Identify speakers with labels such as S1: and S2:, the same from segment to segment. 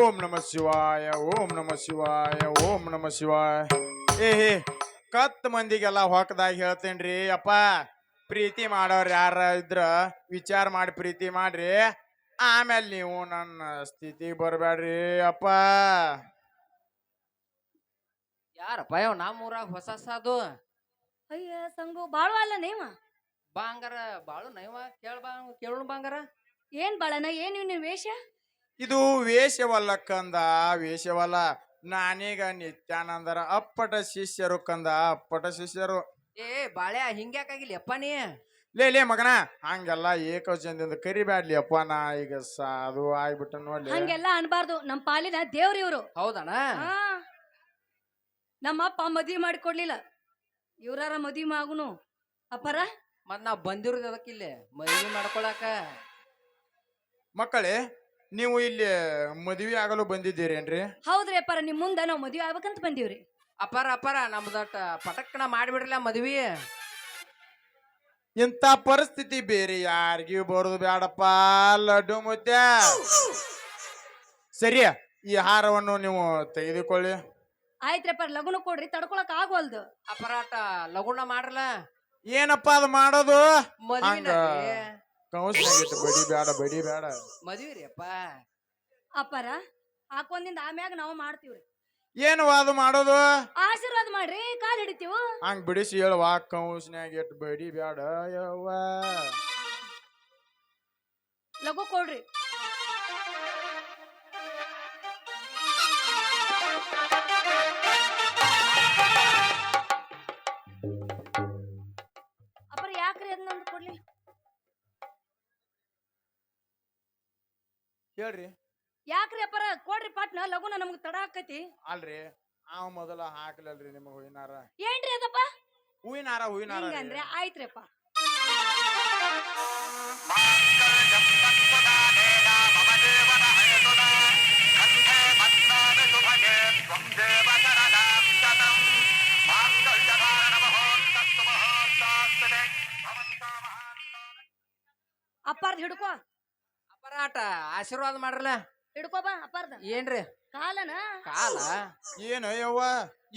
S1: ಓಂ ನಮ ಶಿವಾಯ ಓಂ ನಮ ಶಿವಾಯ ಓಂ ನಮ ಶಿವಾಯ. ಏ ಕತ್ ಮಂದಿಗೆಲ್ಲ ಹೊಕ್ಕದಾಗ ಹೇಳ್ತೇನ್ರಿ ಅಪ್ಪ, ಪ್ರೀತಿ ಮಾಡೋರು ಯಾರ ಇದ್ರ ವಿಚಾರ ಮಾಡಿ ಪ್ರೀತಿ ಮಾಡ್ರಿ, ಆಮೇಲೆ ನೀವು ನನ್ನ ಸ್ಥಿತಿಗೆ ಬರಬೇಡ್ರಿ ಅಪ್ಪ.
S2: ಯಾರಪ್ಪ ಯಾವ ನಮ್ಮೂರಾಗ ಹೊಸ ಸಾದು
S3: ಅಯ್ಯ ಸಂಗು ಬಾಳು ಅಲ್ಲ ನೇಮ
S2: ಬಾಂಗಾರ ಬಾಳು ನೈವ ಕೇಳು ಬಾಂಗಾರ.
S3: ಏನ್ ಬಾಳನ ಏನ್ ನಿನ್ ವೇಷ?
S1: ಇದು ವೇಷವಲ್ಲ ಕಂದ, ವೇಷವಲ್ಲ. ನಾನೀಗ ನಿತ್ಯಾನಂದರ ಅಪ್ಪಟ ಶಿಷ್ಯರು ಕಂದ, ಅಪ್ಪಟ ಶಿಷ್ಯರು.
S2: ಏ ಬಾಳ್ಯಾ ಹಿಂಗ್ಯಾಕಾಗಿಲ್ಲ ಅಪ್ಪ ನೀ?
S1: ಲೇ ಮಗನ, ಹಂಗೆಲ್ಲ ಏಕವಚನದಿಂದ ಕರಿಬ್ಯಾಡ್ಲಿ ಅಪ್ಪ. ನಾ ಈಗ ಸಾಧು ಆಗ್ಬಿಟ್ಟ ನೋಡ್ಲಿ.
S3: ಹಂಗೆಲ್ಲ ಅನ್ಬಾರ್ದು. ನಮ್ ಪಾಲಿನ ದೇವ್ರ ಇವ್ರು.
S2: ಹೌದಣ್ಣ?
S3: ನಮ್ಮಪ್ಪ ಮದ್ವಿ ಮಾಡಿ ಕೊಡ್ಲಿಲ್ಲ, ಇವ್ರಾರ ಮದ್ವಿ ಆಗುನು ಅಪ್ಪರ.
S2: ಮತ್ ನಾವ್ ಬಂದಿರೋದು ಅದಕ್ಕಿಲ್ಲೇ ಮದ್ವಿ ಮಾಡ್ಕೊಳಕ.
S1: ಮಕ್ಕಳೇ, ನೀವು ಇಲ್ಲಿ ಮದುವೆ ಆಗಲು ಬಂದಿದ್ದೀರೇನ್ರಿ?
S3: ಹೌದ್ರಿ ಅಪ್ಪರ, ನಿಮ್ ಮುಂದ ನಾವ್ ಮದ್ವಿ ಆಗ್ಬೇಕಂತ ಬಂದೀವ್ರಿ.
S2: ಅಪ್ಪಾರ ನಮ್ದಟ ಪಟಕ್ಕನ ಮಾಡಿಬಿಡ್ರಲ್ಲ ಮದ್ವಿ.
S1: ಇಂಥ ಪರಿಸ್ಥಿತಿ ಬೇರೆ ಯಾರಿಗೂ ಬರೋದು ಬೇಡಪ್ಪ ಲಡ್ಡು ಮುದ್ದೆ. ಸರಿ, ಈ ಹಾರವನ್ನು ನೀವು ತೆಗೆದುಕೊಳ್ಳಿ.
S3: ಆಯ್ತ್ರಪ್ಪ, ಲಗುನ ಕೊಡ್ರಿ, ತಡ್ಕೊಳಕ್ ಆಗೋಲ್ದು.
S2: ಅಪರಾಟ ಲಗುಣ ಮಾಡ್ರಲ್ಲ.
S1: ಏನಪ್ಪ ಅದು ಮಾಡೋದು?
S2: ಮದ್ವಿನ
S1: ಕೌನ್ಸಿನಾಗಿತ್ತು, ಬಡಿ ಬೇಡ ಬಡಿ ಬೇಡ.
S2: ಮದ್ವಿ ರೀ ಅಪ್ಪ.
S3: ಅಪ್ಪರ ಹಾಕೊಂದಿಂದ ಆಮ್ಯಾಗ ನಾವು ಮಾಡ್ತೀವ್ರಿ.
S1: ಏನು ಅದು ಮಾಡೋದು?
S3: ಆಶೀರ್ವಾದ ಮಾಡ್ರಿ, ಕಾಲ್ ಹಿಡಿತೀವ.
S1: ಹಂಗ ಬಿಡಿಸಿ ಹೇಳುವ, ಕೌನ್ಸಿನಾಗ ಇಟ್ಟು ಬಡಿ ಬೇಡ ಯವ್ವ.
S3: ಲಘು ಕೊಡ್ರಿ. ಅಪ್ಪರ ಯಾಕ್ರಿ ಅದನ್ನ ಕೊಡ್ಲಿ?
S1: ಹೇಳ್ರಿ.
S3: ಯಾಕ್ರಿ ಅಪ್ಪರ ಕೊಡ್ರಿ ಪಟ್ನ, ಲಗುನ ನಮ್ಗೆ ತಡ ಆಕೈತಿ.
S1: ಅಲ್ರಿ, ಅವ್ ಮೊದಲ ಹಾಕ್ಲಲ್ರಿ ನಿಮಗ ಹೂವಿನಾರ.
S3: ಏನ್ರಿ ಅದಪ್ಪ?
S1: ಹೂವಿನಾರ
S3: ಹಿಂಗಂದ್ರೆ ಆಯ್ತ್ರಪ್ಪ. ಅಪ್ಪಾರ್ದ ಹಿಡ್ಕೋ.
S2: ಅಪರಾಟ ಆಶೀರ್ವಾದ ಮಾಡ್ರಲ್ಲ.
S3: ಹಿಡ್ಕೋ ಬಾ ಅಪ್ಪಾರ್ದ.
S2: ಏನ್ರಿ
S3: ಕಾಲನ
S2: ಕಾಲ?
S1: ಏನು ಯವ್ವ,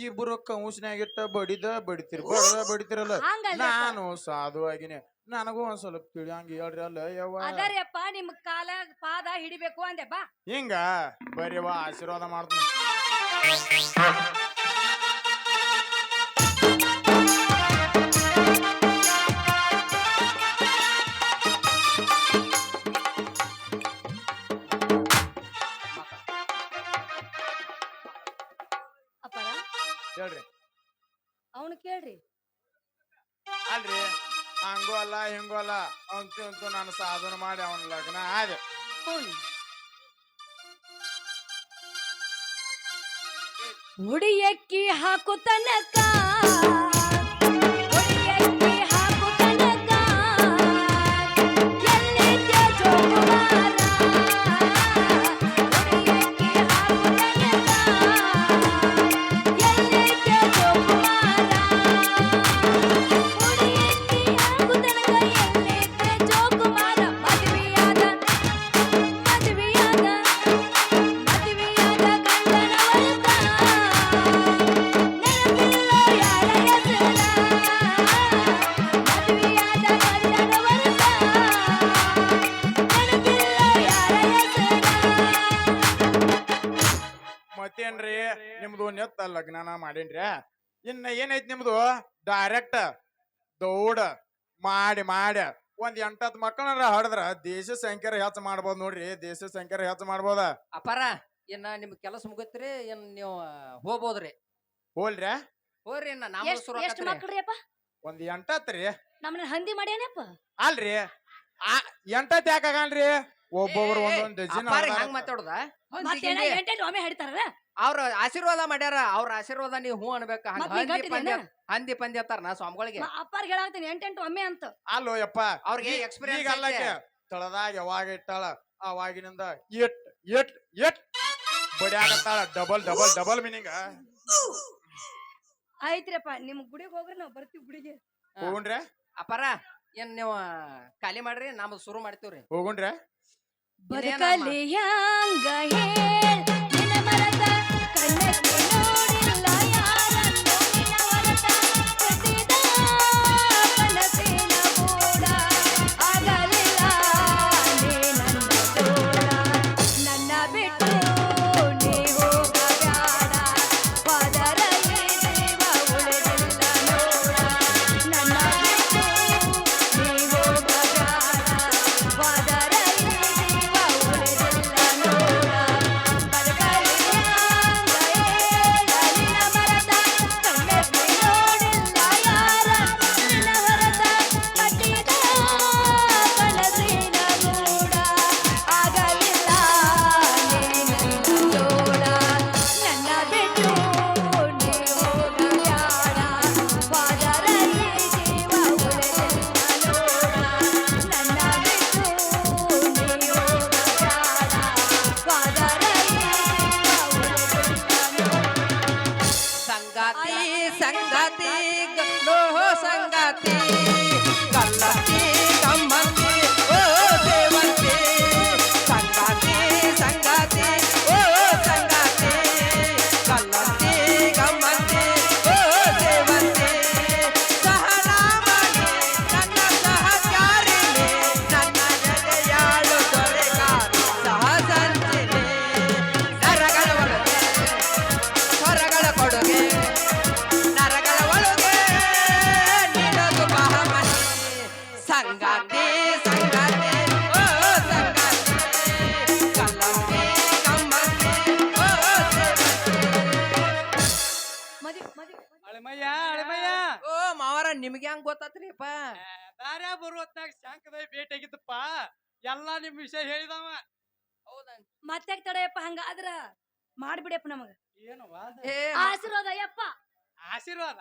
S1: ಇಬ್ರು ಕೌನ್ಸಿನಾಗಿಟ್ಟ ಬಡಿತಿರಲ್ಲ.
S3: ಹಂಗಲ್ರಿ ಅಪ್ಪ.
S1: ನಾನು ಸಾಧು ಆಗಿನಿ, ನನಗೂ ಒಂದ್ ಸ್ವಲ್ಪ ತಿಳಿಯಂಗ ಹೇಳ್ರಿ ಅಲ್ಲ ಯವ್ವ.
S3: ಅದರಿ ಅಪ್ಪ, ನಿಮ್ ಕಾಲ ಪಾದ ಹಿಡಿಬೇಕು ಅಂದೆ ಬಾ.
S1: ಹಿಂಗ ಬರೀವ ಆಶೀರ್ವಾದ ಮಾಡ್ತೀನಿ.
S3: ಅಪ್ಪರ
S1: ಹೇಳ್ರಿ.
S3: ಅವನು ಕೇಳ್ರಿ.
S1: ಅಲ್ರಿ, ಹಂಗೂ ಅಲ್ಲ ಹಿಂಗೂ ಅಲ್ಲ, ಅಂತೂ ನಾನು ಸಾಧನ ಮಾಡಿ ಅವನ ಲಗ್ನ ಆದೆ.
S3: ಹುಡಿಯಕ್ಕಿ ಹಾಕು ತನಕ, ಹುಡಿಯಕ್ಕಿ ಹಾಕು ತನಕ, ಎಲ್ಲಿದ್ಯೋ ಜೋಗುಮಾರ? ಹುಡಿಯಕ್ಕಿ ಹಾಕು ತನಕ, ಎಲ್ಲಿದ್ಯೋ ಜೋಗುಮಾರ? ಹುಡಿಯಕ್ಕಿ ಹಾಕು ತನಕ, ಎಲ್ಲಿದ್ಯೋ ಜೋಗುಮಾರ? ಮದುವೆಯಾದ ಗಂಡನ ವರ್ಗ, ನೆನಪಿಲ್ಲೋ ಯಾರ ಹೆಸರ? ಮದುವೆಯಾದ ಗಂಡನ ವರ್ಗ, ನೆನಪಿಲ್ಲೋ ಯಾರ ಹೆಸರ?
S1: ಮತ್ತೇನ್ರಿ, ನಿಮ್ದು ನೆತ್ತ ಲಗ್ನ ಮಾಡೇನ್ರಿ. ಇನ್ನ ಏನೈತಿ ನಿಮ್ದು? ಡೈರೆಕ್ಟ್ ದೌಡ ಮಾಡಿ ಒಂದ್ 8-10 ಮಕ್ಕಳನ್ನ ಹಡದ್ರ ದೇಶ ಸಂಖ್ಯೆ ಹೆಚ್ಚು ಮಾಡ್ಬೋದು ನೋಡ್ರಿ. ದೇಶ ಸಂಖ್ಯೆ ಹೆಚ್ಚು ಮಾಡ್ಬೋದ.
S2: ಅಪಾರ ಏನ ನಿಮ್ ಕೆಲಸ ಮುಗತ್ರಿ? ಏನ್ ನೀವು ಹೋಗ್ಬೋದ್ರಿ?
S1: ಹೋಲ್ರಿ.
S2: ಹೋಗ್ರಿ. ಇನ್ನ
S3: ಎಷ್ಟು ಮಕ್ಕಳ್ರಿ ಅಪ್ಪ?
S1: ಒಂದ್ 8 ರೀ.
S3: ನಮ್ಮನ್ನ ಹಂದಿ ಮಾಡ್ಯಾನಪ್ಪ.
S1: ಅಲ್ರಿ, 8 ಯಾಕಾಗಲ್ರಿ? ಒಬ್ಬೊಬ್ರು ಒಂದೊಂದ್ ಡಜನ್.
S2: ಹಂಗ ಮಾತಾಡುದ?
S3: ಮತ್ತೇನ ಎಂಟೆಂಟು ಒಮ್ಮೆ ಹೇಳ್ತಾರಲ್ಲ?
S2: ಅವ್ರ ಆಶೀರ್ವಾದ ಮಾಡ್ಯಾರ, ಅವ್ರ ಆಶೀರ್ವಾದ ನೀವು ಹೂ ಅನ್ಬೇಕ.
S3: ಮತ್ತ್ ನೀ ಗಟ್ಟಿದೇನ?
S2: ಹಂದಿ ಪಂದಿ ಅತ್ತಾರ ನಾ ಸ್ವಾಮಿಗಳಿಗೆ.
S3: ಅಪ್ಪಾರ್ಗೆ ಹೇಳಾಗ್ತೀನಿ ಎಂಟೆಂಟು ಒಮ್ಮೆ ಅಂತ.
S1: ಅಲ್ಲೋ ಯಪ್ಪ,
S2: ಅವ್ರಿಗೆ
S1: ಈಗ
S2: ಎಕ್ಸ್ಪೀರಿಯನ್ಸ್
S1: ಅಲ್ಲಕ್ಕೆ ತಳದಾಗ ಯಾವಾಗ ಇಟ್ಟಾಳ ಅವಾಗಿನಿಂದ ಎಟ್ ಎಟ್ ಎಟ್ ಬಡಿಯಾಗತ್ತಾಳ. Double meaning.
S3: ಆಯ್ತ್ರಪ್ಪ, ನಿಮ್ ಗುಡಿಗೆ ಹೋಗ್ರಿ, ನಾವ್ ಬರ್ತೀವಿ ಗುಡಿಗೆ.
S1: ಹೋಗುಣ್ರೆ
S2: ಅಪಾರ ಏನ್ ನೀವು ಖಾಲಿ ಮಾಡ್ರಿ, ನಮ್ದು ಶುರು ಮಾಡ್ತೀವ್ರಿ.
S1: ಹೋಗುಣ್ರೆ.
S3: ಬದುಕಲಿ ಹ್ಯಾಂಗ ಹೇಳ್ ನಿನ್ನ ಮರದ ಕಣ್ಣಕ್ಕೆ ನೋಡಿಲ್ಲ ಯಾರನ್ನು ನಿನ್ನ ಹೊರತ ಕಟ್ಟಿದ ಕನಸಿನ ಗೂಡ ಆಗಲಿಲ್ಲ ನೀ ನನ್ನ ತೋಳ ನನ್ನ ಬಿಟ್ಟು ನೀ ಹೋಗಬ್ಯಾಡ ಪದರ ಈ ಜೀವ ಉಳಿದಿಲ್ಲ ನೋಡ ನನ್ನ ಬಿಟ್ಟು ನೀ ಹೋಗಬ್ಯಾಡ ಪದರ ಈ ಜೀವ ಉಳಿದಿಲ್ಲ ನೋಡ ಬದುಕಲಿ ಹ್ಯಾಂಗ ಹೇಳ ನಿನ್ನ ಮರದ ಕಣ್ಣಕ್ಕೆ ನೋಡಿಲ್ಲ ಯಾರನ್ನು ನಿನ್ನ ಹೊರತ ಕಟ್ಟಿದ ಕನಸಿನ ಗೂಡ ಆಗಲಿಲ್ಲ ನೀ ನನ್ನ ತೋಳ ನನ್ನ ಬಿಟ್ಟು ನೀ ಹೋಗಬ್ಯಾಡ ಪದರ ಈ ಜೀವ ಉಳಿದಿಲ್ಲ ನೋಡ ನನ್ನ ಬಿಟ್ಟು ನೀ ಹೋಗಬ್ಯಾಡ ಪದರ ಈ ಜೀವ ಉಳಿದಿಲ್ಲ ನೋಡ
S2: ಸಂಗಾತಿ ಸಂಗಾತಿ ಗಲ್ಲೋ ಸಂಗಾತಿ ಕಲ್ಲತಿ ಗಮ್ಮತಿ ಓ ದೇವಂತಿ ಸಂಗಾತಿ ಸಂಗಾತಿ ಓ ಸಂಗಾತಿ ಕಲ್ಲತಿ ಗಮ್ಮತಿ ಓ ದೇವಂತಿ ಸಹನಾಮಣಿ ನನ್ನ ಸಹಚಾರಿಣಿ ನನ್ನ ಜೊತೆಯಾಳು ದೊರೆಗಾರಿ ಸಹಸಂಚಿನಿ ನರಗಳ ಒಳಗೆ ಹೊರಗಳ ಕೊಡುಗೆ ನರಗಳ ಒಳಗೆ ನಿನದು ಬಹಮನಿ ಸಂಗಾತಿ ಸಂಗಾತಿ ಓ ಸಂಗಾತಿ ಕಲ್ಲಂತಿ ಕಮ್ಮಂತಿ ಓ
S3: ಮದಿ
S4: ಅಳಮಯ್ಯ ಅಳಮಯ್ಯ
S2: ಓ ಮಾವರ ನಿಮ್ಗೆ ಹೆಂಗ್ ಗೊತ್ತಾತ್ರಿಪ್ಪ
S4: ದಾರ್ಯಾ ಬರುವತ್ನಾಗ ಶಾಂಕದ ಭೇಟಿ ಆಗಿದ್ದಪ್ಪ ಎಲ್ಲಾ ನಿಮ್ ವಿಷಯ ಹೇಳಿದವ
S2: ಹೌದಾ
S3: ಮತ್ತೆ ತಡೆಯಪ್ಪ ಹಂಗಾದ್ರ ಮಾಡ್ಬಿಡಿಯಪ್ಪ ನಮಗ
S4: ಏನು ವಾದ
S2: ಏ
S3: ಆಶೀರ್ವಾದ ಅಯ್ಯಪ್ಪ
S4: ಆಶೀರ್ವಾದ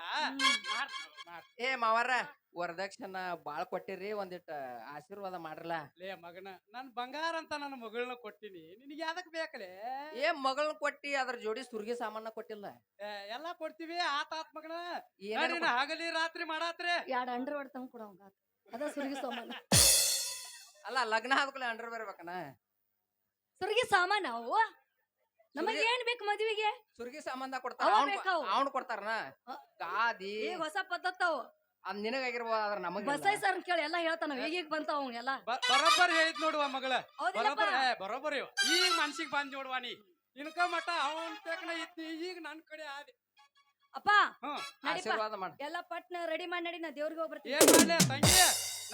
S4: ಮಾಡ್.
S2: ಏ ಮಾವರ ವರದಕ್ಷಿಣ ಬಾಳ್ ಕೊಟ್ಟಿರಿ ಒಂದಿಟ್ಟು ಆಶೀರ್ವಾದ ಮಾಡ್ರಲ್ಲ
S4: ಲೇ ಮಗನ ನನ್ ಬಂಗಾರ ಅಂತ ನನ್ನ ಮಗಳನ್ನ ಕೊಟ್ಟಿನಿ ನಿನಗೆ ಯಾದಕ್ ಬೇಕಲೇ
S2: ಏ ಮಗಳನ್ನ ಕೊಟ್ಟಿ ಅದ್ರ ಜೋಡಿ ಸುರ್ಗಿ ಸಾಮಾನ ಕೊಟ್ಟಿಲ್ಲ
S4: ಎಲ್ಲಾ ಕೊಡ್ತೀವಿ ಆತಾತ್ ಮಗನ
S2: ಏನಾರ
S4: ನೋಡಿನ ಹಗಲಿ ರಾತ್ರಿ ಮಾಡಾತ್ರಿ
S3: ಎರಡು ಅಂಡರ್ ಹೊಡ್ ತಂಗ್ ಕೊಡ ಅವಂಗ ಅದ ಸುರ್ಗಿ ಸಾಮಾನ
S2: ಅಲ್ಲ ಲಗ್ನ ಆದ್ಕೂಲೆ ಅಂಡ್ರ ಬರ್ಬೇಕನ
S3: ಸುರ್ಗಿ ಸಾಮಾನ ಅವು ನಮಗ್ ಏನ್ ಬೇಕು ಮದ್ವಿಗೆ
S2: ಸುರ್ಗಿ ಸಾಮಾನ್ದ ಕೊಡ್ತಾರ
S3: ಅವ ಬೇಕಾವು.
S2: ಅವ್ನು ಕೊಡ್ತಾರನ
S3: ಹ.
S2: ಗಾದಿ
S3: ಈಗ ಹೊಸ ಪದ್ಧತಿ ಅವು
S2: ಅದ್ ನಿನಗಾಗಿರ್ಬೋದು ಆದ್ರ ನಮಗ
S3: ಬಸೈ ಸರ್ ಕೇಳಿ ಎಲ್ಲಾ ಹೇಳ್ತಾನ ಈಗ ಬಂತಾವ ಅವ್ನ ಎಲ್ಲ
S4: ಬರೋಬ್ಬರ್ ಹೇಳಿದ್ ನೋಡುವ ಮಗಳ
S3: ಹೌದಿಲ್ಲಪ್ಪ
S4: ಬರೋಬ್ಬರ್ ಈಗ ಮನ್ಸಿಗೆ ಬಂದ್ ನೋಡುವ ನೀ ಇನ್ಕ ಮಟ ಅವನ್ ತಕ್ಕನ ಇತ್ತಿ ಈಗ ನನ್ ಕಡೆ ಆದಿ
S3: ಅಪ್ಪ
S4: ಹ್ಮ್
S3: ನಡಿಪ
S2: ಆಶೀರ್ವಾದ ಮಾಡ
S3: ಎಲ್ಲ ಪಟ್ನ ರೆಡಿ ಮಾಡಿ ನಡಿ ನಾ ದೇವ್ರಿಗೆ ಹೋಗಿ ಬರ್ತೀನಿ
S4: ಏನ್ ಮಾಡ್ಲೆ ತಂಗಿ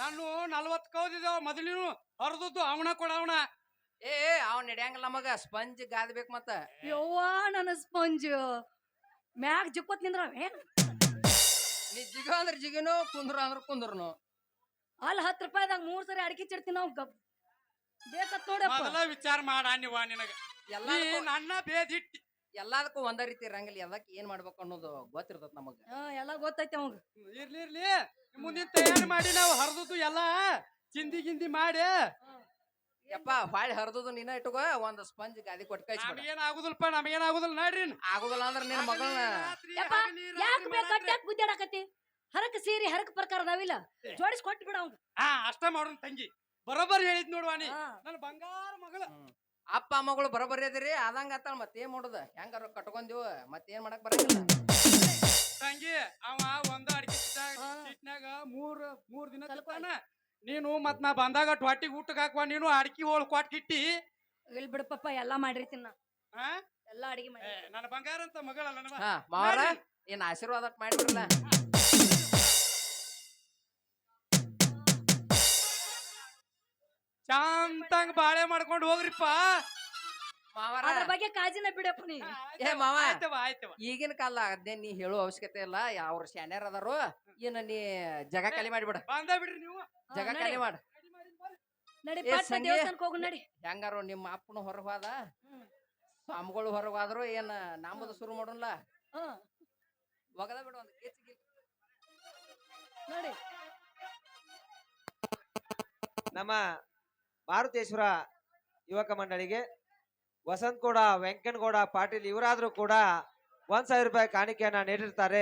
S4: ನಾನು 40 ಕೌದಿದ್ದೇವ ಮೊದಲಿನು ಹರಿದದ್ದು ಅವನ ಕೊಡವನ
S2: ಏ ಅವ್ ನಡೆಯಂಗಿಲ್ಲ ನಮಗ ಸ್ಪಂಜ್ ಗಾದಿ ಬೇಕು ಮತ್ತ
S3: ಯವ್ವಾ ನನ್ನ ಸ್ಪಂಜ್ ಮ್ಯಾಗ್ ಜುಕ್ಕೋತ್ ನಿಂದ್ರ ಏನ್
S2: ನೀ ಜಿಗ ಅಂದ್ರ ಜಿಗಿನು ಕುಂದ್ರ ಅಂದ್ರ ಕುಂದ್ರನು
S3: ಅಲ್ಲಿ 10 ರೂಪಾಯಿದಾಗ 3 ಸರಿ ಅಡಿಕೆ ಚಿಡ್ತೀನಿ ನಾವು ಬೇಕತ್ ನೋಡಪ್ಪ
S4: ಮೊದಲ ವಿಚಾರ ಮಾಡ ನೀವ ನಿನಗ
S2: ಎಲ್ಲ
S4: ನೀ ನನ್ನ ಬೇದಿಟ್ಟಿ
S2: ಎಲ್ಲದಕ್ಕೂ ಒಂದ ರೀತಿ ಇರಂಗಿಲ್ಲ ಎಲ್ಲದಕ್ಕೆ ಏನ್ ಮಾಡ್ಬೇಕು ಅನ್ನೋದು ಗೊತ್ತಿರ್ತದ ನಮಗ
S3: ಎಲ್ಲ ಗೊತ್ತೈತೆ ಅವಂಗ
S4: ಇರ್ಲಿ ಇರ್ಲಿ ಮುಂದಿನ ತಯಾರಿ ಮಾಡಿ ನಾವು ಹರಿದದ್ದು ಎಲ್ಲ ಚಿಂದಿ ಗಿಂದಿ ಮಾಡಿ
S2: ಯಪ್ಪ ಬಾಳಿ ಹರಿದು ನೀನ ಇಟ್ಕೋ ಒಂದ್ ಸ್ಪಂಜ್ ಗಾದಿ ಕೊಟ್ಟು ಕಳಿಸ್ಬಿಡ
S4: ನಮಗೇನ್ ಆಗುದಿಲ್ಲಪ್ಪ ನಮಗೇನ್ ಆಗುದಿಲ್ಲ ನೋಡ್ರಿ
S2: ಆಗುದಿಲ್ಲ ಅಂದ್ರ ನಿನ್ನ ಮಗಳನ್ನ
S3: ಯಪ್ಪ ಯಾಕೆ ಬೇಕು ಕಟ್ಟಾಕ್ ಗುದ್ದಾಡಕತ್ತಿ ಹರಕ ಸೀರೆ ಹರಕ ಪ್ರಕಾರ ಅದಾವಿಲ್ಲ ಜೋಡಿಸ್ ಕೊಟ್ಟು ಬಿಡ ಅವಂಗ
S4: ಹಾ ಅಷ್ಟ ಮಾಡೋಣ ತಂಗಿ ಬರೋಬ್ಬರ್ ಹೇಳಿದ್ ನೋಡುವ ನೀ ನನ್ನ ಬಂಗಾರ ಮಗಳ
S2: ಅಪ್ಪ ಮಗಳು ಬರೋಬ್ಬರಿ ಅದಿರಿ ಆದಂಗ ಆತಾಳ ಮತ್ತೇನ್ ಮಾಡುದ ಹೆಂಗಾರ ಕಟ್ಕೊಂದಿವ ಮತ್ತೇನ್ ಮಾಡಕ್ ಬರಂಗಿಲ್ಲ
S4: ತಂಗಿ ಅವ ಒಂದ ಅಡಿಕೆ ಚೀಟ್ನಾಗ ಮೂರ್ ದಿನ ತಲ್ಪಾನ ನೀನು ಮತ್ ನಾ ಬಂದಾಗ ಹೊಟ್ಟಿಗೆ ಊಟಕ್ಕೆ ಹಾಕುವ ನೀನು ಅಡಿಕೆ ಹೋಳ್ ಕೊಟ್ಟಿಟ್ಟಿ
S3: ಇಲ್ಲಿ ಬಿಡಪ್ಪ ಎಲ್ಲಾ ಮಾಡಿರ್ತೀನಿ ನಾ
S4: ಹಾ
S3: ಎಲ್ಲಾ ಅಡಿಗೆ ಮಾಡಿ
S4: ನನ್ನ ಬಂಗಾರ ಅಂತ ಮಗಳಲ್ಲ ನನ್ನ
S2: ಹಾ ಮಾವರ ಏನ್ ಆಶೀರ್ವಾದ ಮಾಡಿಬಿಡ್ರಲ್ಲ
S4: ಶಾಂತಂಗ್ ಬಾಳೆ ಮಾಡ್ಕೊಂಡು ಹೋಗ್ರಿಪ್ಪ
S2: ಮಾವರ
S3: ಅದ್ರ ಬಗ್ಗೆ ಕಾಜಿನ ಬಿಡಪ್ಪ ನೀ
S2: ಏ ಮಾವ
S4: ಆಯ್ತವ ಆಯ್ತವ
S2: ಈಗಿನ ಕಾಲ ಅದೇ ನೀ ಹೇಳೋ ಅವಶ್ಯಕತೆ ಇಲ್ಲ ಅವ್ರ ಶಾನ್ಯಾರ ಅದಾರು ಏನ ನೀ ಜಗ ಖಾಲಿ ಮಾಡಿಬಿಡ
S4: ಬಂದ ಬಿಡ್ರಿ ನೀವು
S2: ಜಗ
S3: ನಡಿ.
S2: ಖಾಲಿ ಮಾಡ
S3: ನಡಿ
S2: ಏ
S3: ಪಟ್ಟ
S2: ಸಂಗಿ.
S3: ದೇವಸ್ಥಾನಕ್ಕೆ ಹೋಗು ನಡಿ
S2: ಹೆಂಗಾರು ನಿಮ್ಮ ಅಪ್ಪನ ಹೊರಗೆ ಹೋದ ಸ್ವಾಮಿಗಳು ಹೊರಗೆ ಹೋದ್ರು ಏನ ನಾಮದ ಶುರು ಮಾಡೋಣ
S3: ಹ್ಮ್
S2: ಒಗದ ಬಿಡು ಒಂದು ಕೇಚಿಗೆ
S3: ನೋಡಿ
S5: ನಮ್ಮ ಮಾರುತೇಶ್ವರ ಯುವಕ ಮಂಡಳಿಗೆ ವಸಂತ್ ಗೌಡ ವೆಂಕನಗೌಡ ಪಾಟೀಲ್ ಇವರಾದ್ರೂ ಕೂಡ 1,000 ರೂಪಾಯಿ ಕಾಣಿಕೆಯನ್ನ ನೀಡಿರ್ತಾರೆ.